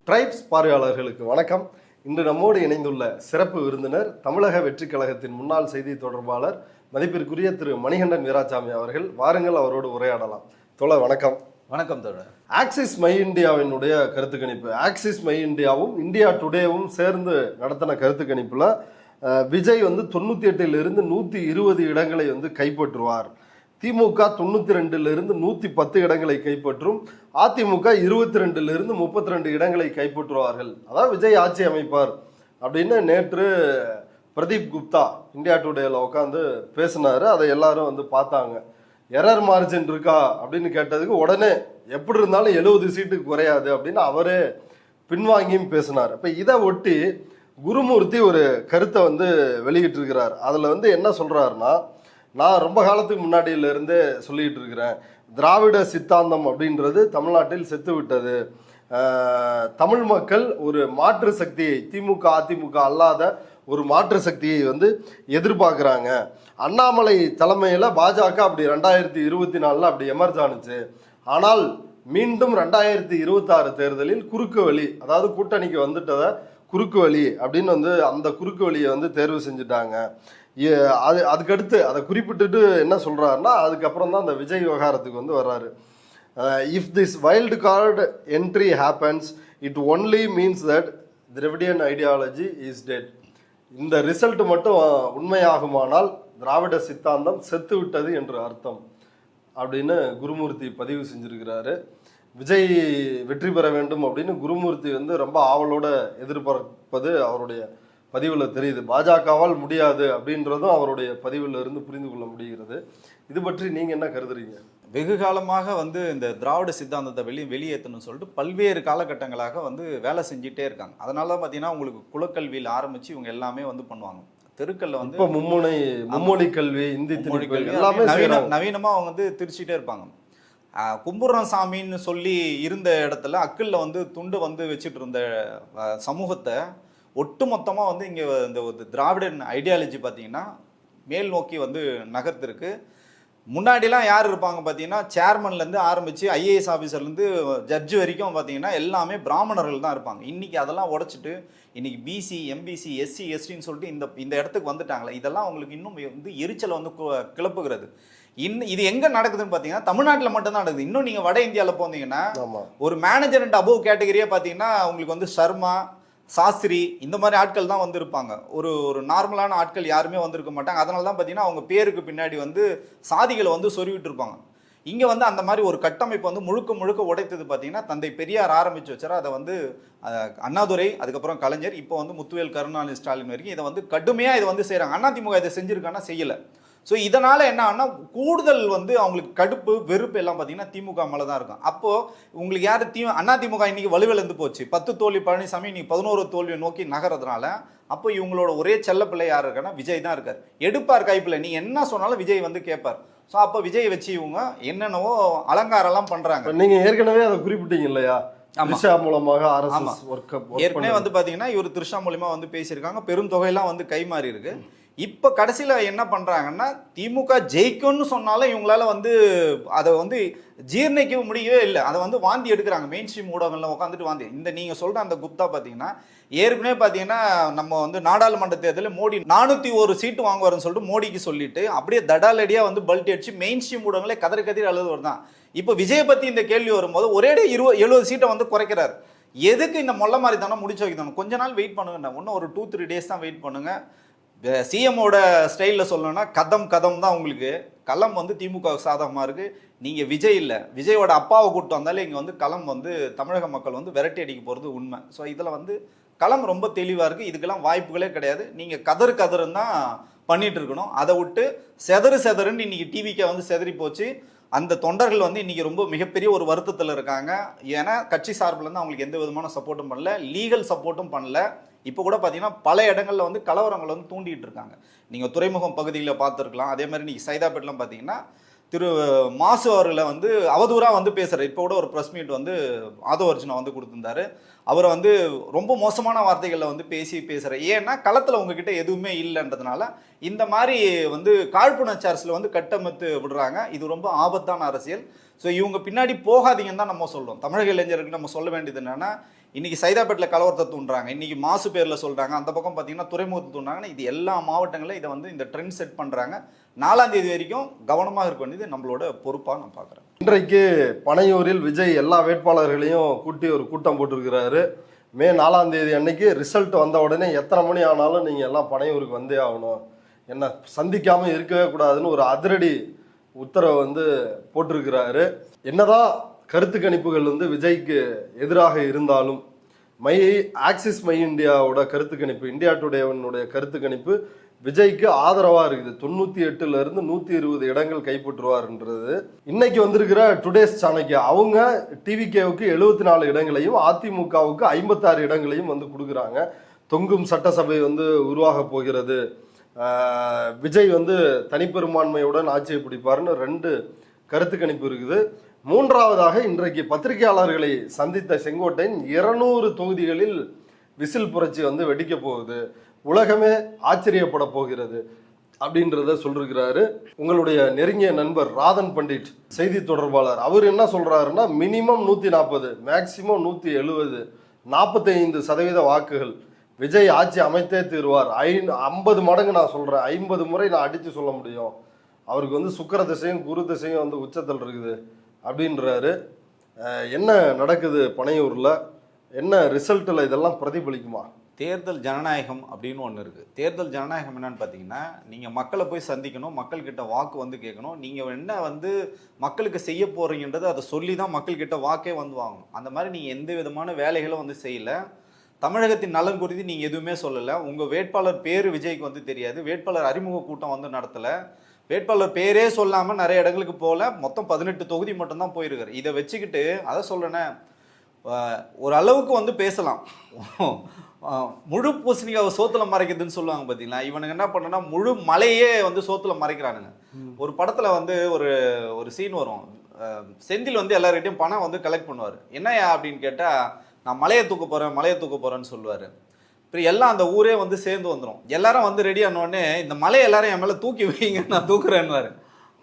Tribes பார்வையாளர்களுக்கு வணக்கம். இன்று நம்மோடு இணைந்துள்ள சிறப்பு விருந்தினர் தமிழக வெற்றிக் கழகத்தின் முன்னாள் செய்தி தொடர்பாளர் மதிப்பிற்குரிய திரு மணிகண்டன் வீராசாமி அவர்கள். வாருங்கள், அவரோடு உரையாடலாம். தோழர் வணக்கம். வணக்கம் தோழர். ஆக்சிஸ் மை இந்தியாவினுடைய கருத்து கணிப்பு, ஆக்சிஸ் மை இந்தியாவும் இந்தியா டுடேவும் சேர்ந்து நடத்தின கருத்து கணிப்புல விஜய் 98 120 இடங்களை கைப்பற்றுவார். திமுக 92 110 இடங்களை கைப்பற்றும். அதிமுக 22 32 இடங்களை கைப்பற்றுவார்கள். அதாவது விஜய் ஆட்சி அமைப்பார் அப்படின்னு நேற்று பிரதீப் குப்தா இந்தியா டுடேல உட்காந்து பேசினாரு. அதை எல்லாரும் பார்த்தாங்க. எரர் மார்ஜின் இருக்கா அப்படின்னு கேட்டதுக்கு உடனே எப்படி இருந்தாலும் 70 சீட்டுக்கு குறையாது அப்படின்னு அவரே பின்வாங்கியும் பேசினார். இப்போ இதை ஒட்டி குருமூர்த்தி ஒரு கருத்தை வெளியிட்டு இருக்கிறார். அதில் என்ன சொல்றாருன்னா, நான் ரொம்ப காலத்துக்கு முன்னாடியிலிருந்தே சொல்லிட்டு இருக்கிறேன், திராவிட சித்தாந்தம் அப்படின்றது தமிழ்நாட்டில் செத்து விட்டது. தமிழ் மக்கள் ஒரு மாற்று சக்தியை, திமுக அதிமுக அல்லாத ஒரு மாற்று சக்தியை எதிர்பார்க்குறாங்க. அண்ணாமலை தலைமையில் பாஜக அப்படி 2024 அப்படி எமர்ஜ் ஆனுச்சு. ஆனால் மீண்டும் 2026 தேர்தலில் குறுக்கு வழி, அதாவது கூட்டணிக்கு வந்துட்டதை குறுக்கு வழி அப்படின்னு அந்த குறுக்கு வழியை தேர்வு செஞ்சுட்டாங்க. அதுக்கடுத்து அதை குறிப்பிட்டுட்டு என்ன சொல்றாருன்னா, அதுக்கப்புறம் தான் அந்த விஜய் விவகாரத்துக்கு வர்றாரு. If this wild card entry happens it only means that Dravidian ideology is dead. இந்த ரிசல்ட் மட்டும் உண்மையாகுமானால் திராவிட சித்தாந்தம் செத்து விட்டது என்று அர்த்தம் அப்படின்னு குருமூர்த்தி பதிவு செஞ்சிருக்கிறாரு. விஜய் வெற்றி பெற வேண்டும் அப்படின்னு குருமூர்த்தி ரொம்ப ஆவலோட எதிர்பார்ப்பது அவருடைய பதிவில் தெரியுது. பாஜகவால் முடியாது அப்படின்றதும் அவருடைய பதிவில் இருந்து புரிந்து கொள்ள முடிகிறது. இது பற்றி நீங்க என்ன கருதுறீங்க? வெகு காலமாக இந்த திராவிட சித்தாந்தத்தை வெளியேற்றணும்னு சொல்லிட்டு பல்வேறு காலகட்டங்களாக வேலை செஞ்சுட்டே இருக்காங்க. அதனால தான் பார்த்தீங்கன்னா உங்களுக்கு குலக்கல்வியில் ஆரம்பிச்சு இவங்க எல்லாமே பண்ணுவாங்க. தெருக்கல்ல மும்மொழி கல்வி, இந்தி கல்வி எல்லாமே நவீனமா அவங்க திருச்சிட்டே இருப்பாங்க. கும்புரம் சாமின்னு சொல்லி இருந்த இடத்துல அக்கல்ல துண்டு வச்சுட்டு இருந்த சமூகத்தை ஒட்டுமொத்தமாக இங்கே இந்த திராவிடன் ஐடியாலஜி பார்த்தீங்கன்னா மேல் நோக்கி நகர்த்திருக்கு. முன்னாடிலாம் யார் இருப்பாங்க பார்த்தீங்கன்னா, சேர்மன்லேருந்து ஆரம்பித்து ஐஏஎஸ் ஆஃபீஸர்லேருந்து ஜட்ஜு வரைக்கும் பார்த்தீங்கன்னா எல்லாமே பிராமணர்கள் தான் இருப்பாங்க. இன்றைக்கி அதெல்லாம் உடச்சிட்டு இன்றைக்கி பிசி, எம்பிசி, எஸ்சி, எஸ்டின்னு சொல்லிட்டு இந்த இடத்துக்கு வந்துட்டாங்களே. இதெல்லாம் அவங்களுக்கு இன்னும் எரிச்சலை கிளப்புகிறது. இது எங்க நடக்குதுன்னு பாத்தீங்கன்னா தமிழ்நாட்டில் மட்டும்தான் நடக்குது. இன்னும் நீங்க வட இந்தியாவில் போனீங்கன்னா ஒரு மேனேஜர் அண்ட் அபோவ் கேட்டகரியே பாத்தீங்கன்னா உங்களுக்கு சர்மா, சாஸ்திரி இந்த மாதிரி ஆட்கள் தான் இருப்பாங்க. ஒரு நார்மலான ஆட்கள் யாருமே இருக்க மாட்டாங்க. அதனால தான் பார்த்தீங்கன்னா அவங்க பேருக்கு பின்னாடி சாதிகளை சொருவிட்டு இருப்பாங்க. இங்கே அந்த மாதிரி ஒரு கட்டமைப்பு முழுக்க உடைத்தது பார்த்தீங்கன்னா தந்தை பெரியார் ஆரம்பிச்சு வச்சார். அதை அண்ணாதுரை, அதுக்கப்புறம் கலைஞர், இப்போ முத்துவேல் கருணாநிதி ஸ்டாலின் வரைக்கும் இதை கடுமையாக இதை செய்கிறாங்க. அதிமுக இதை செஞ்சிருக்காங்கன்னா செய்யலை. ஸோ இதனால் என்ன ஆனா கூடுதல் அவங்களுக்கு கடுப்பு, வெறுப்பு எல்லாம் பார்த்தீங்கன்னா திமுக மேலே தான் இருக்கும். அப்போது உங்களுக்கு யார் அதிமுக இன்னைக்கு வலுவிழந்து போச்சு. 10 தோல்வி பழனிசாமி இன்னைக்கு 11 தோல்வியை நோக்கி நகர்றதுனால அப்போ இவங்களோட ஒரே செல்ல பிள்ளை யார் இருக்கான்னா விஜய் தான் இருக்கார். எடுப்பார் கைப்பிள்ளை, நீ என்ன சொன்னாலும் விஜய் கேட்பார். ஸோ அப்போ விஜய் வச்சு இவங்க என்னென்னவோ அலங்காரம்லாம் பண்ணுறாங்க. நீங்க ஏற்கனவே அதை குறிப்பிட்டீங்க இல்லையா? திரிஷா மூலமாக ஏற்கனவே பாத்தீங்கன்னா இவர் திரிஷா மூலமா பேசியிருக்காங்க. பெரும் தொகையெல்லாம் கைமாறி இருக்கு. இப்ப கடைசியில என்ன பண்றாங்கன்னா, திமுக ஜெயிக்கும்னு சொன்னாலும் இவங்களால அதை ஜீர்ணிக்க முடியவே இல்லை. அதை வாந்தி எடுக்கிறாங்க. மெயின் ஸ்ட்ரீம் ஊடகங்கள்ல உட்காந்துட்டு வாந்தி. நீங்க சொல்ற அந்த குப்தா பாத்தீங்கன்னா ஏற்கனவே பாத்தீங்கன்னா நம்ம நாடாளுமன்ற தேர்தலில் மோடி 401 சீட்டு வாங்குவாருன்னு சொல்லிட்டு மோடிக்கு சொல்லிட்டு அப்படியே தடாலடியா பல்ட்டி அடிச்சு மெயின் ஸ்ட்ரீம் ஊடகங்களே கதறி அழுது தான். இப்போ விஜய் பத்தி இந்த கேள்வி வரும்போது ஒரே 70 சீட்டை குறைக்கிறார். எதுக்கு இந்த மொல்ல மாதிரி தானே முடிச்சு வைக்கணும்? கொஞ்ச நாள் வெயிட் பண்ணுங்க. இன்னும் ஒரு 2-3 டேஸ் தான் வெயிட் பண்ணுங்க. சிஎம்மோட ஸ்டைலில் சொல்லணும்னா கதம் தான் உங்களுக்கு களம் திமுக சாதகமாக இருக்குது. நீங்கள் விஜய் இல்லை, விஜயோட அப்பாவை கூப்பிட்டு வந்தாலே இங்கே களம் தமிழக மக்கள் விரட்டி அடிக்க போகிறது உண்மை. ஸோ இதில் களம் ரொம்ப தெளிவாக இருக்குது. இதுக்கெல்லாம் வாய்ப்புகளே கிடையாது. நீங்கள் கதறுன்னு தான் பண்ணிட்டு இருக்கணும். அதை விட்டு செதறுன்னு இன்னைக்கு டிவிக்கே செதறி போச்சு. அந்த தொண்டர்கள் இன்னைக்கு ரொம்ப மிகப்பெரிய ஒரு வருத்தத்தில் இருக்காங்க. ஏன்னா கட்சி சார்பில் அவங்களுக்கு எந்த விதமான சப்போர்ட்டும் பண்ணல, லீகல் சப்போர்ட்டும் பண்ணல. இப்போ கூட பார்த்தீங்கன்னா பல இடங்களில் கலவரங்கள் தூண்டிட்டு இருக்காங்க. நீங்கள் துறைமுகம் பகுதியில் பார்த்துருக்கலாம். அதே மாதிரி நீங்கள் சைதாப்பேட்டெலாம் பார்த்தீங்கன்னா திரு மாசு அவர்களை அவதூறாக பேசுகிறார். இப்போ கூட ஒரு ப்ரெஸ் மீட் ஆதவ அர்ஜுனா கொடுத்துருந்தாரு. அவரை ரொம்ப மோசமான வார்த்தைகளில் பேசுகிற. ஏன்னா களத்தில் உங்ககிட்ட எதுவுமே இல்லைன்றதுனால இந்த மாதிரி காழ்ப்புணர்ச்சி அரசியல் கட்டமைத்து விடுறாங்க. இது ரொம்ப ஆபத்தான அரசியல். ஸோ இவங்க பின்னாடி போகாதீங்கன்னு தான் நம்ம சொல்றோம். தமிழக இளைஞருக்கு நம்ம சொல்ல வேண்டியது என்னன்னா, இன்னைக்கு சைதாப்பேட்டில் கலவரத்தை தூண்டுறாங்க, இன்னைக்கு மாசு பேரில் சொல்றாங்க, அந்த பக்கம் பார்த்தீங்கன்னா துறைமுகத்தை தூண்டுறாங்கன்னா, இது எல்லா மாவட்டங்களும் இதை வந்து இந்த ட்ரெண்ட் செட் பண்றாங்க. 4ஆம் தேதி வரைக்கும் கவனமாக இருக்க வேண்டியது நம்மளோட பொறுப்பாக நான் பார்க்குறேன். இன்றைக்கு பனையூரில் விஜய் எல்லா வேட்பாளர்களையும் கூட்டி ஒரு கூட்டம் போட்டிருக்கிறாரு. மே 4ஆம் தேதி அன்னைக்கு ரிசல்ட் வந்த உடனே எத்தனை மணி ஆனாலும் நீங்கள் எல்லாம் பனையூருக்கு வந்தே ஆகணும், என்ன சந்திக்காமல் இருக்கவே கூடாதுன்னு ஒரு அதிரடி உத்தரவை வந்து போட்டிருக்கிறாரு. என்னதான் கருத்து கணிப்புகள் வந்து விஜய்க்கு எதிராக இருந்தாலும் ஆக்சிஸ் மை இந்தியாவோட கருத்து கணிப்பு, இந்தியா டுடேவனுடைய கருத்து கணிப்பு விஜய்க்கு ஆதரவா இருக்குது. 98ல இருந்து 120 இடங்கள் கைப்பற்றுவார்ன்றது. இன்னைக்கு வந்திருக்கிற டுடேஸ் சாணக்கியா அவங்க டிவிகேவுக்கு 74 இடங்களையும் அதிமுகவுக்கு 56 இடங்களையும் வந்து கொடுக்குறாங்க. தொங்கும் சட்டசபை வந்து உருவாக போகிறது, விஜய் வந்து தனிப்பெரும்பான்மையுடன் ஆட்சியை பிடிப்பார்னு 2 கருத்து கணிப்பு இருக்குது. மூன்றாவதாக இன்றைக்கு பத்திரிகையாளர்களை சந்தித்த செங்கோட்டையன் 200 தொகுதிகளில் விசில் புரட்சி வந்து வெடிக்க போகுது, உலகமே ஆச்சரியப்பட போகிறது அப்படின்றத சொல்லிருக்கிறாரு. உங்களுடைய நெருங்கிய நண்பர் ராதன் பண்டிட் செய்தி தொடர்பாளர் அவர் என்ன சொல்றாருன்னா, மினிமம் 140 மேக்சிமம் 170 45% வாக்குகள் விஜய் ஆட்சி அமைத்தே தீர்வார். 50 மடங்கு நான் சொல்றேன், 50 முறை நான் அடிச்சு சொல்ல முடியும். அவருக்கு வந்து சுக்கிர திசையும் குரு திசையும் வந்து உச்சத்தில் இருக்குது அப்படின்றாரு. என்ன நடக்குது பனையூர்ல, என்ன ரிசல்ட்டில் இதெல்லாம் பிரதிபலிக்குமா? தேர்தல் ஜனநாயகம் அப்படின்னு ஒன்று இருக்குது. தேர்தல் ஜனநாயகம் என்னன்னு பார்த்தீங்கன்னா, நீங்கள் மக்களை போய் சந்திக்கணும், மக்கள்கிட்ட வாக்கு வந்து கேட்கணும், நீங்கள் என்ன வந்து மக்களுக்கு செய்ய போகிறீங்கன்றது அதை சொல்லி தான் மக்கள்கிட்ட வாக்கே வந்து வாங்கணும். அந்த மாதிரி நீங்கள் எந்த விதமான வேலைகளும் வந்து செய்யலை. தமிழகத்தின் நலன் குறித்து நீங்கள் எதுவுமே சொல்லலை. உங்கள் வேட்பாளர் பேர் விஜய்க்கு வந்து தெரியாது, வேட்பாளர் அறிமுக கூட்டம் வந்து நடத்தலை, வேட்பாளர் பேரே சொல்லாமல் நிறைய இடங்களுக்கு போகல, மொத்தம் 18 தொகுதி மட்டும்தான் போயிருக்காரு. இதை வச்சுக்கிட்டு அதை சொல்கிறேனே, ஒரு அளவுக்கு வந்து பேசலாம். முழு பூசணிக்காவை சோத்துல மறைக்குதுன்னு சொல்லுவாங்க பார்த்தீங்களா, இவனுங்க என்ன பண்ணனா முழு மலையே வந்து சோத்துல மறைக்கிறானுங்க. ஒரு படத்தில் வந்து ஒரு சீன் வரும், செந்தில் வந்து எல்லார்கிட்டையும் பணம் வந்து கலெக்ட் பண்ணுவார். என்னையா அப்படின்னு கேட்டால், நான் மலையை தூக்க போகிறேன்னு சொல்லுவார். இப்போ எல்லாம் அந்த ஊரே வந்து சேர்ந்து வந்துடும். எல்லாரும் வந்து ரெடி ஆனோடனே, இந்த மலையை எல்லாரும் என் மேலே தூக்கி வைங்க நான் தூக்குறேன்னு.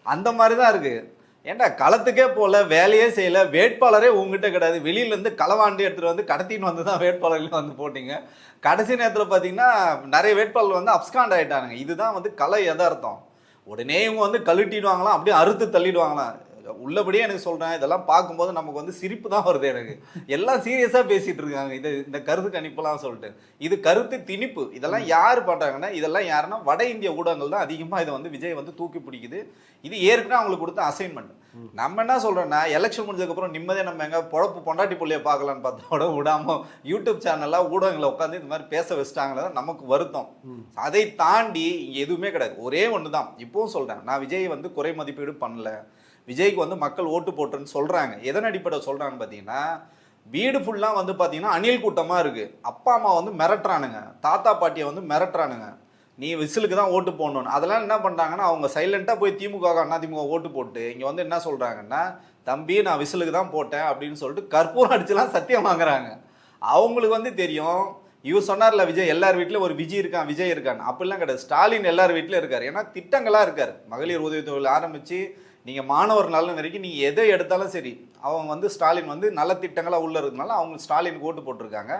அந்த மாதிரி தான் இருக்குது. ஏன்டா களத்துக்கே போகல, வேலையே செய்யலை, வேட்பாளரே உங்ககிட்ட கிடையாது, வெளியிலேருந்து களவாண்டி எடுத்துகிட்டு வந்து கடத்தின்னு வந்து தான் வேட்பாளர்கள் வந்து போட்டிங்க. கடைசி நேரத்தில் பார்த்தீங்கன்னா நிறைய வேட்பாளர்கள் வந்து அப்ஸ்காண்ட் ஆகிட்டானுங்க. இதுதான் வந்து கலை யதார்த்தம். உடனே இவங்க வந்து கழட்டிடுவாங்களாம், அப்படியே அறுத்து தள்ளிடுவாங்களாம். உள்ளபடியே எனக்கு சொல்கிறேன், இதெல்லாம் பார்க்கும்போது நமக்கு வந்து சிரிப்பு தான் வருது. எனக்கு எல்லாம் சீரியஸாக பேசிகிட்டு இருக்காங்க இந்த கருத்து கணிப்புலாம் சொல்லிட்டு. இது கருத்து திணிப்பு. இதெல்லாம் யார் பண்ணுறாங்கன்னா, இதெல்லாம் யாருன்னா வட இந்திய ஊடகங்கள் தான் அதிகமாக இதை வந்து விஜய் வந்து தூக்கி பிடிக்குது. இது ஏற்கனவே அவங்களுக்கு கொடுத்த அசைன்மெண்ட். நம்ம என்ன சொல்கிறோன்னா, எலெக்ஷன் முடிஞ்சதுக்கப்புறம் நிம்மதியாக நம்ம எங்கே பொண்டாட்டி பிள்ளைய பார்க்கலான்னு பார்த்தோட விடாமல் யூடியூப் சேனலாக ஊடகங்களை உட்காந்து இந்த மாதிரி பேச வச்சுட்டாங்களே நமக்கு வருத்தம். அதை தாண்டி இங்கே எதுவுமே கிடையாது. ஒரே ஒன்று தான் இப்போவும் சொல்கிறேன், நான் விஜய் வந்து குறை மதிப்பீடு பண்ணல, விஜய்க்கு வந்து மக்கள் ஓட்டு போட்டுன்னு சொல்கிறாங்க. எதன் அடிப்படை சொல்கிறாங்கன்னு பார்த்தீங்கன்னா, வீடு ஃபுல்லாக வந்து பார்த்தீங்கன்னா அணில் கூட்டமாக இருக்குது. அப்பா அம்மா வந்து மிரட்டுறானுங்க, தாத்தா பாட்டியை வந்து மிரட்டுறானுங்க, நீ விசிலுக்கு தான் ஓட்டு போடணும்னு. அதெல்லாம் என்ன பண்ணுறாங்கன்னா, அவங்க சைலண்ட்டாக போய் திமுக அதிமுக ஓட்டு போட்டு இங்கே வந்து என்ன சொல்கிறாங்கன்னா, தம்பி நான் விசிலுக்கு தான் போட்டேன் அப்படின்னு சொல்லிட்டு கற்பூரம் அடிச்சுலாம் சத்தியம் வாங்குறாங்க. அவங்களுக்கு வந்து தெரியும், இவர் சொன்னார்ல விஜய் எல்லார் வீட்லையும் ஒரு விஜய் இருக்கான்னு. அப்படிலாம் கிடையாது. ஸ்டாலின் எல்லார் வீட்லையும் இருக்கார். ஏன்னா திட்டங்களாக இருக்கார். மகளிர் உதவி தொழில் ஆரம்பித்து நீங்கள் மாணவர் நலன் வரைக்கும் நீங்கள் எதை எடுத்தாலும் சரி, அவங்க வந்து ஸ்டாலின் வந்து நல்ல திட்டங்களாக உள்ள இருக்கிறதுனால அவங்க ஸ்டாலினுக்கு ஓட்டு போட்டிருக்காங்க.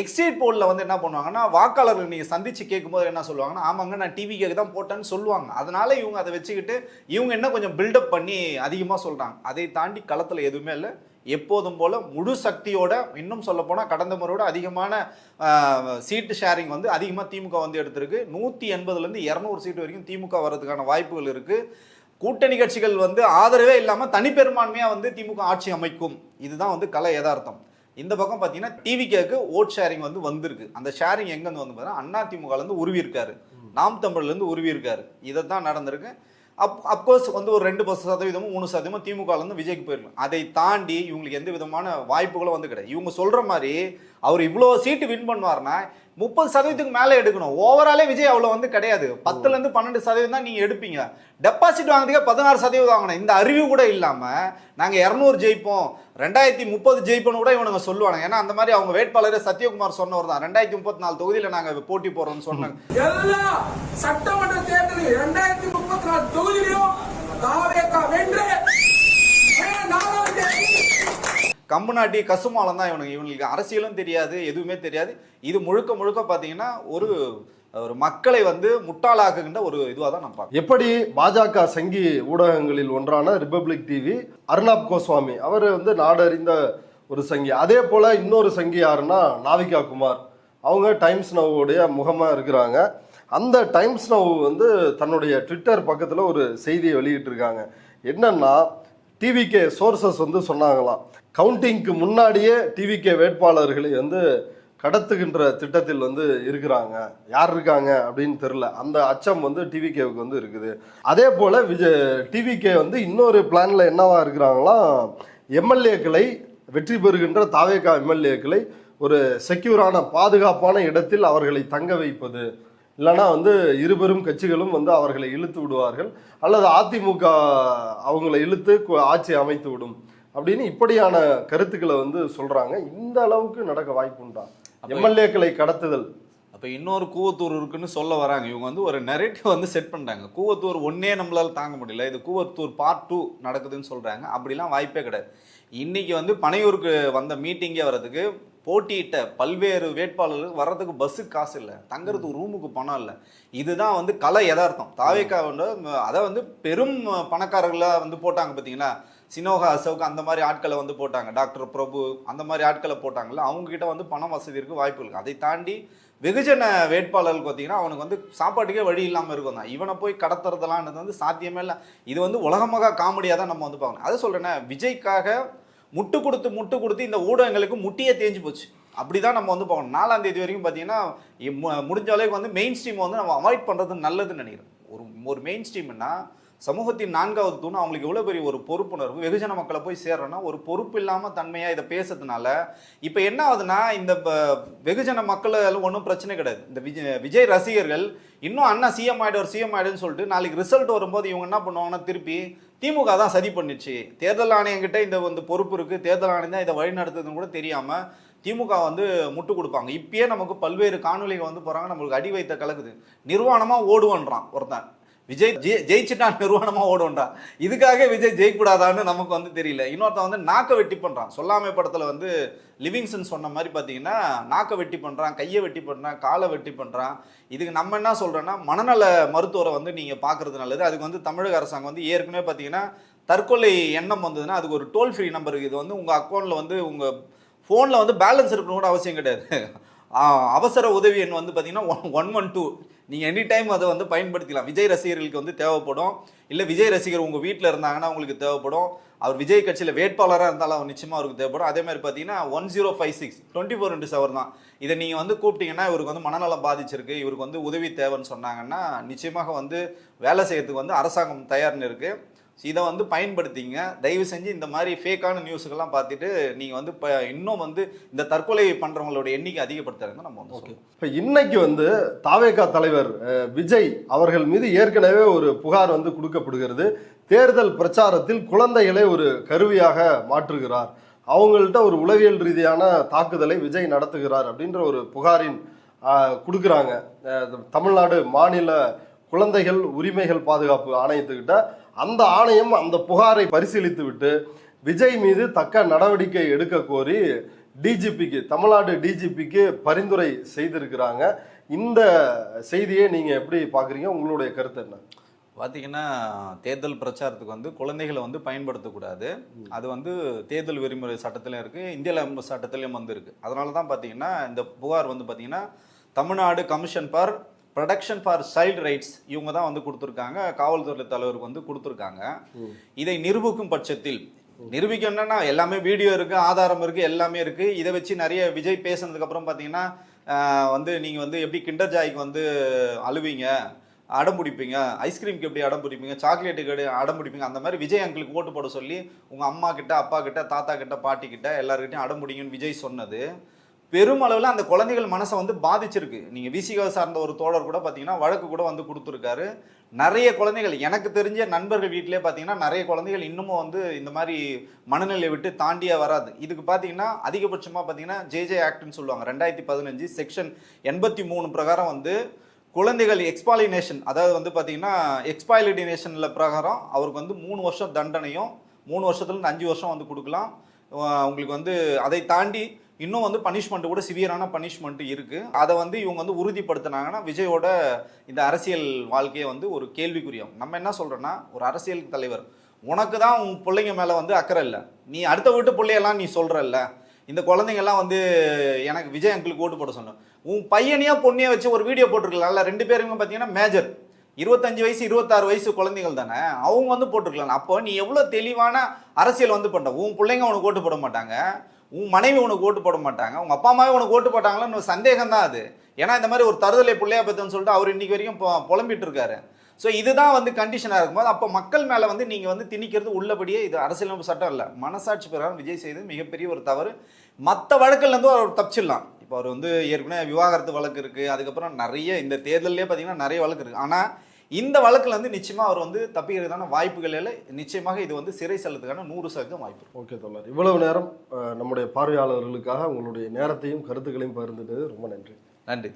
எக்ஸிட் போலில் வந்து என்ன பண்ணுவாங்கன்னா, வாக்காளர்கள் நீங்கள் சந்தித்து கேட்கும்போது என்ன சொல்லுவாங்கன்னா, ஆமாங்க நான் டிவிக்கு தான் போட்டேன்னு சொல்லுவாங்க. அதனால இவங்க அதை வச்சுக்கிட்டு இவங்க என்ன கொஞ்சம் பில்டப் பண்ணி அதிகமாக சொல்கிறாங்க. அதை தாண்டி களத்தில் எதுவுமே இல்லை. எப்போதும் போல் முழு சக்தியோட, இன்னும் சொல்ல போனால் கடந்த முறையோட அதிகமான சீட்டு ஷேரிங் வந்து அதிகமாக திமுக வந்து எடுத்திருக்கு. 180லேருந்து 200 சீட்டு வரைக்கும் திமுக வர்றதுக்கான வாய்ப்புகள் இருக்குது. கூட்டணி கட்சிகள் வந்து ஆதரவே இல்லாமல் தனிப்பெரும்பான்மையாக வந்து திமுக ஆட்சி அமைக்கும். இதுதான் வந்து கலை யதார்த்தம். இந்த பக்கம் பார்த்தீங்கன்னா டிவிகேக்கு ஓட் ஷேரிங் வந்து வந்திருக்கு. அந்த ஷேரிங் எங்கேருந்து வந்து பார்த்தீங்கன்னா அதிமுகலேருந்து உருவி இருக்காரு, நாம் தமிழ்லேருந்து உருவி இருக்காரு. இதை தான் நடந்திருக்கு. அப்கோர்ஸ் வந்து ஒரு 2% 3% திமுகலேருந்து விஜய்க்கு போயிருக்கும். அதை தாண்டி இவங்களுக்கு எந்த விதமான வாய்ப்புகளும் வந்து கிடையாது. இவங்க சொல்கிற மாதிரி அவர் இவ்வளோ சீட்டு வின் பண்ணுவார்னா 30% மேலே எடுக்கணும். ஓவராலே விஜய் அவ்வளோ வந்து கிடையாது. 10லேருந்து 12% தான் நீங்கள் எடுப்பீங்க. டெபாசிட் வாங்குறதுக்கே 16% வாங்கணும். இந்த அறிவு கூட இல்லாமல் நாங்கள் 200 ஜெயிப்போம், 2030 ஜெயிப்போன்னு கூட இவனுங்க சொல்லுவாங்க. ஏன்னா அந்த மாதிரி அவங்க வேட்பாளரே சத்யகுமார் சொன்னவர் தான், 2034 தொகுதியில் நாங்கள் போட்டி போடுறோம்னு சொன்னாங்க. எல்லா சட்டமன்ற தேர்தலில் 2034 தொகுதியிலும் தாவேகா வென்று கம்புநாட்டி கசுமாலம் தான் இவங்களுக்கு அரசியலும் தெரியாது, எதுவுமே தெரியாது. இது முழுக்க முழுக்க பார்த்தீங்கன்னா ஒரு மக்களை வந்து முட்டாளாக்குகின்ற ஒரு இதுவாக தான் நான் பார்க்கிறேன். எப்படி பாஜக சங்கி ஊடகங்களில் ஒன்றான ரிபப்ளிக் டிவி அர்னாப் கோஸ்வாமி அவர் வந்து நாடறிந்த ஒரு சங்கி, அதே போல இன்னொரு சங்கி யாருன்னா நாவிகா குமார், அவங்க டைம்ஸ் நவ்வுடைய முகமா இருக்கிறாங்க. அந்த டைம்ஸ் நவ் வந்து தன்னுடைய ட்விட்டர் பக்கத்தில் ஒரு செய்தியை வெளியிட்டிருக்காங்க. என்னன்னா டிவிகே சோர்சஸ் வந்து சொன்னாங்களாம், கவுண்டிங்க்கு முன்னாடியே டிவிகே வேட்பாளர்களை வந்து கடத்துகின்ற திட்டத்தில் வந்து இருக்கிறாங்க. யார் இருக்காங்க அப்படின்னு தெரியல. அந்த அச்சம் வந்து டிவிகேவுக்கு வந்து இருக்குது. அதே போல டிவிகே வந்து இன்னொரு பிளான்ல என்னவா இருக்கிறாங்களாம், எம்எல்ஏக்களை வெற்றி பெறுகின்ற தாவேகா எம்எல்ஏக்களை ஒரு செக்யூரான பாதுகாப்பான இடத்தில் அவர்களை தங்க வைப்பது, இல்லைனா வந்து இருபெரும் கட்சிகளும் வந்து அவர்களை இழுத்து விடுவார்கள், அல்லது அதிமுக அவங்களை இழுத்து ஆட்சி அமைத்து விடும் அப்படின்னு இப்படியான கருத்துக்களை வந்து சொல்றாங்க. இந்த அளவுக்கு நடக்க வாய்ப்புண்டா எம்எல்ஏக்களை கடத்துதல்? அப்போ இன்னொரு கூவத்தூர் இருக்குன்னு சொல்ல வராங்க. இவங்க வந்து ஒரு நெரேட்டிவ் வந்து செட் பண்ணுறாங்க. கூவத்தூர் ஒன்னே நம்மளால தாங்க முடியல, இது கூவத்தூர் பார்ட் 2 நடக்குதுன்னு சொல்கிறாங்க. அப்படிலாம் வாய்ப்பே கிடையாது. இன்னைக்கு வந்து பனையூருக்கு வந்த மீட்டிங்கே வர்றதுக்கு போட்டியிட்ட பல்வேறு வேட்பாளர்கள் வர்றதுக்கு பஸ்ஸுக்கு காசு இல்லை, தங்குறதுக்கு ரூமுக்கு பணம் இல்லை. இதுதான் வந்து கலை யதார்த்தம். தாவேக்கா வந்து அதை வந்து பெரும் பணக்காரர்களாக வந்து போட்டாங்க பார்த்தீங்களா, சினோகா அசோக் அந்த மாதிரி ஆட்களை வந்து போட்டாங்க, டாக்டர் பிரபு அந்த மாதிரி ஆட்களை போட்டாங்கல்ல, அவங்ககிட்ட வந்து பணம் வசதி இருக்குது, வாய்ப்பு இருக்குது. அதை தாண்டி வெகுஜன வேட்பாளர்கள் பார்த்தீங்கன்னா அவனுக்கு வந்து சாப்பாட்டுக்கே வழி இல்லாமல் இருக்கும் தான். இவனை போய் கடத்துறதெல்லாம்ன்றது வந்து சாத்தியமே இல்லை. இது வந்து உலகமாக காமெடியாக தான் நம்ம வந்து பார்க்கணும். அதை சொல்கிறேன்னா விஜய்க்காக முட்டு கொடுத்து இந்த ஊடகங்களுக்கு முட்டியே தேஞ்சு போச்சு. அப்படிதான் நம்ம வந்து பார்க்கணும். 4ஆம் தேதி வரைக்கும் பார்த்தீங்கன்னா முடிஞ்ச அளவுக்கு வந்து மெயின் ஸ்ட்ரீமை வந்து நம்ம அவாய்ட் பண்ணுறது நல்லதுன்னு நினைக்கிறேன். ஒரு மெயின் ஸ்ட்ரீம்னா சமூகத்தின் 4வது தூண். அவங்களுக்கு எவ்வளோ பெரிய ஒரு பொறுப்புணர்வு, வெகுஜன மக்களை போய் சேர்றோன்னா ஒரு பொறுப்பு இல்லாமல் தன்மையாக இதை பேசுறதுனால இப்போ என்ன ஆகுதுன்னா, இந்த வெகுஜன மக்கள் ஒன்றும் பிரச்சனை கிடையாது. இந்த விஜய் ரசிகர்கள் இன்னும் அண்ணா சிஎம் ஆயிடுன்னு சொல்லிட்டு நாளைக்கு ரிசல்ட் வரும்போது இவங்க என்ன பண்ணுவாங்கன்னா, திருப்பி திமுக தான் சதி பண்ணிச்சு, தேர்தல் ஆணையங்கிட்ட இந்த பொறுப்பு இருக்குது, தேர்தல் ஆணையம் தான் இதை வழி நடத்துதுன்னு கூட தெரியாமல் திமுக வந்து முட்டு கொடுப்பாங்க. இப்பயே நமக்கு பல்வேறு காணொலிகள் வந்து போகிறாங்க, நம்மளுக்கு அடி வைத்த கலக்குது. நிர்வாணமாக ஓடுவன்றான் ஒருத்தன், விஜய் ஜெயிச்சுட்டான் நிர்வாணமாக ஓடுவன்றான். இதுக்காக விஜய் ஜெயிக்கூடாதான்னு நமக்கு வந்து தெரியல. இன்னொருத்தன் வந்து நாக்க வெட்டி பண்ணுறான். சொல்லாமை படத்தில் வந்து லிவிங்ஸ்டன் சொன்ன மாதிரி பார்த்தீங்கன்னா நாக்க வெட்டி பண்ணுறான், கையை வெட்டி பண்ணுறான், காலை வெட்டி பண்ணுறான். இதுக்கு நம்ம என்ன சொல்கிறோன்னா, மனநல மருத்துவரை வந்து நீங்கள் பார்க்குறது நல்லது. அதுக்கு வந்து தமிழக அரசாங்கம் வந்து ஏற்கனவே பார்த்தீங்கன்னா தற்கொலை எண்ணம் வந்ததுன்னா அதுக்கு ஒரு டோல் ஃப்ரீ நம்பர் இருக்குது. இது வந்து உங்கள் அக்கௌண்ட்டில் வந்து உங்கள் ஃபோனில் வந்து பேலன்ஸ் இருக்கணும் கூட அவசியம் கிடையாது. அவசர உதவி எண் வந்து பார்த்தீங்கன்னா 112. நீங்கள் எனி டைம் அதை வந்து பயன்படுத்திக்கலாம். விஜய் ரசிகர்களுக்கு வந்து தேவைப்படும், இல்லை விஜய் ரசிகர் உங்கள் வீட்டில் இருந்தாங்கன்னா உங்களுக்கு தேவைப்படும், அவர் விஜய் கட்சியில் வேட்பாளராக இருந்தாலும் அவர் நிச்சயமாக அவருக்கு தேவைப்படும். அதே மாதிரி பார்த்தீங்கன்னா 1056 24x7 தான். இதை நீங்கள் வந்து கூப்பிட்டீங்கன்னா இவருக்கு வந்து மனநலம் பாதிச்சிருக்கு, இவருக்கு வந்து உதவி தேவைன்னு சொன்னாங்கன்னா நிச்சயமாக வந்து வேலை செய்யறதுக்கு வந்து அரசாங்கம் தயார்னு இருக்குது. இதை வந்து பயன்படுத்திங்க. தயவு செஞ்சு இந்த மாதிரி ஃபேக்கான நியூஸுக்கெல்லாம் பார்த்துட்டு நீங்கள் வந்து இப்போ இன்னும் வந்து இந்த தற்கொலை பண்ணுறவங்களோட எண்ணிக்கை அதிகப்படுத்துறதுன்னு நம்ம வந்து சொல்லுவோம். இப்போ இன்னைக்கு வந்து தாவேகா தலைவர் விஜய் அவர்கள் மீது ஏற்கனவே ஒரு புகார் வந்து கொடுக்கப்படுகிறது. தேர்தல் பிரச்சாரத்தில் குழந்தைகளை ஒரு கருவியாக மாற்றுகிறார், அவங்கள்ட்ட ஒரு உளவியல் ரீதியான தாக்குதலை விஜய் நடத்துகிறார் அப்படின்ற ஒரு புகாரின் கொடுக்குறாங்க. தமிழ்நாடு மாநில குழந்தைகள் உரிமைகள் பாதுகாப்பு ஆணையத்துக்கிட்ட அந்த ஆணையம் அந்த புகாரை பரிசீலித்து விட்டு விஜய் மீது தக்க நடவடிக்கை எடுக்க கோரி டிஜிபிக்கு, தமிழ்நாடு டிஜிபிக்கு பரிந்துரை செய்திருக்கிறாங்க. இந்த செய்தியை நீங்க எப்படி பாக்குறீங்க? உங்களுடைய கருத்து என்ன? பார்த்தீங்கன்னா தேர்தல் பிரச்சாரத்துக்கு வந்து குழந்தைகளை வந்து பயன்படுத்தக்கூடாது. அது வந்து தேர்தல் விதிமுறை சட்டத்திலையும் இருக்குது, இந்திய சட்டத்திலையும் வந்து இருக்குது. அதனால தான் பார்த்தீங்கன்னா இந்த புகார் வந்து பார்த்தீங்கன்னா Tamil Nadu commission for protection for child rights இவங்க தான் வந்து கொடுத்துருக்காங்க, காவல்துறை தலைவருக்கு வந்து கொடுத்துருக்காங்க. இதை நிரூபிக்கும் பட்சத்தில், நிரூபிக்கணும்னா எல்லாமே வீடியோ இருக்குது, ஆதாரம் இருக்குது, எல்லாமே இருக்குது. இதை வச்சு நிறைய விஜய் பேசுனதுக்கப்புறம் பார்த்தீங்கன்னா வந்து நீங்கள் வந்து எப்படி கிண்டர் ஜாய்க்கு வந்து அழுவீங்க, அடம் பிடிப்பீங்க, ஐஸ்கிரீமுக்கு எப்படி அடம் பிடிப்பீங்க, சாக்லேட்டுக்கு அடம் பிடிப்பீங்க, அந்த மாதிரி விஜய் அங்கிளுக்கு ஓட்டு போட சொல்லி உங்கள் அம்மா கிட்ட, அப்பா கிட்ட, தாத்தா கிட்ட, பாட்டி கிட்ட எல்லாருக்கிட்டையும் அடம் பிடிங்கன்னு விஜய் சொன்னது பெருமளவில் அந்த குழந்தைகள் மனசை வந்து பாதிச்சிருக்கு. நீங்கள் விசிகா சார்ந்த ஒரு தோழர் கூட பார்த்தீங்கன்னா வழக்கு கூட வந்து கொடுத்துருக்காரு. நிறைய குழந்தைகள், எனக்கு தெரிஞ்ச நண்பர்கள் வீட்டிலே பார்த்தீங்கன்னா நிறைய குழந்தைகள் இன்னமும் வந்து இந்த மாதிரி மனநிலையை விட்டு தாண்டியே வராது. இதுக்கு பார்த்தீங்கன்னா அதிகபட்சமாக பார்த்தீங்கன்னா ஜேஜே ஆக்ட்னு சொல்லுவாங்க, 2015 செக்ஷன் 83 பிரகாரம் வந்து குழந்தைகள் எக்ஸ்பாலினேஷன், அதாவது வந்து பார்த்தீங்கன்னா எக்ஸ்பாலினேஷனில் பிரகாரம் அவருக்கு வந்து 3 வருஷம் தண்டனையும் 3 வருஷத்துலேருந்து 5 வருஷம் வந்து கொடுக்கலாம். உங்களுக்கு வந்து அதை தாண்டி இன்னும் வந்து பனிஷ்மெண்ட் கூட சிவியரான பனிஷ்மெண்ட் இருக்கு. அதை வந்து இவங்க வந்து உறுதிப்படுத்தினாங்கன்னா விஜயோட இந்த அரசியல் வாழ்க்கையை வந்து ஒரு கேள்விக்குறியாகும். நம்ம என்ன சொல்றோம்னா, ஒரு அரசியல் தலைவர் உனக்கு தான் உன் பிள்ளைங்க மேல வந்து அக்கறை இல்லை, நீ அடுத்த வீட்டு பிள்ளையெல்லாம் நீ சொல்றல்ல, இந்த குழந்தைங்கெல்லாம் வந்து எனக்கு விஜய் அங்கிளுக்கு ஓட்டு போட சொன்னோம், உன் பையனையா பொண்ணையா வச்சு ஒரு வீடியோ போட்டிருக்கலாம்ல. 2 பேருமே பார்த்தீங்கன்னா மேஜர் 25 வயசு 26 வயசு குழந்தைகள் தானே, அவங்க வந்து போட்டிருக்கலாம். அப்போ நீ எவ்வளோ தெளிவான அரசியல் வந்து பண்ண, உன் பிள்ளைங்க உனக்கு ஓட்டு போட மாட்டாங்க, உன் மனைவி உனக்கு ஓட்டு போட மாட்டாங்க, உங்க அப்பா அம்மாவே உனக்கு ஓட்டு போட்டாங்களான்னு சந்தேகம் தான் அது. ஏன்னா இந்த மாதிரி ஒரு தருதலை பிள்ளையா பத்துன்னு சொல்லிட்டு அவர் இன்னைக்கு வரைக்கும் புலம்பிட்டு இருக்காரு. ஸோ இதுதான் வந்து கண்டிஷனாக இருக்கும்போது அப்போ மக்கள் மேலே வந்து நீங்கள் வந்து திணிக்கிறது உள்ளபடியே இது அரசியலமைப்பு சட்டம் இல்லை, மனசாட்சி பிரகாரம் விஜய் செய்தது மிகப்பெரிய ஒரு தவறு. மற்ற வழக்குலேருந்து அவர் தப்பிச்சிடலாம். இப்போ அவர் வந்து ஏற்கனவே விவாகரத்து வழக்கு இருக்குது, அதுக்கப்புறம் நிறைய இந்த தேர்தலே பார்த்தீங்கன்னா நிறைய வழக்கு இருக்குது. ஆனால் இந்த வழக்கில் வந்து நிச்சயமாக அவர் வந்து தப்பிக்கிறதுக்கான வாய்ப்புகள் இல்லை. நிச்சயமாக இது வந்து சிறை செல்லத்துக்கான 100% வாய்ப்பு. ஓகே தோழர், இவ்வளவு நேரம் நம்முடைய பார்வையாளர்களுக்காக உங்களுடைய நேரத்தையும் கருத்துக்களையும் பகிர்ந்தது ரொம்ப நன்றி. நன்றி.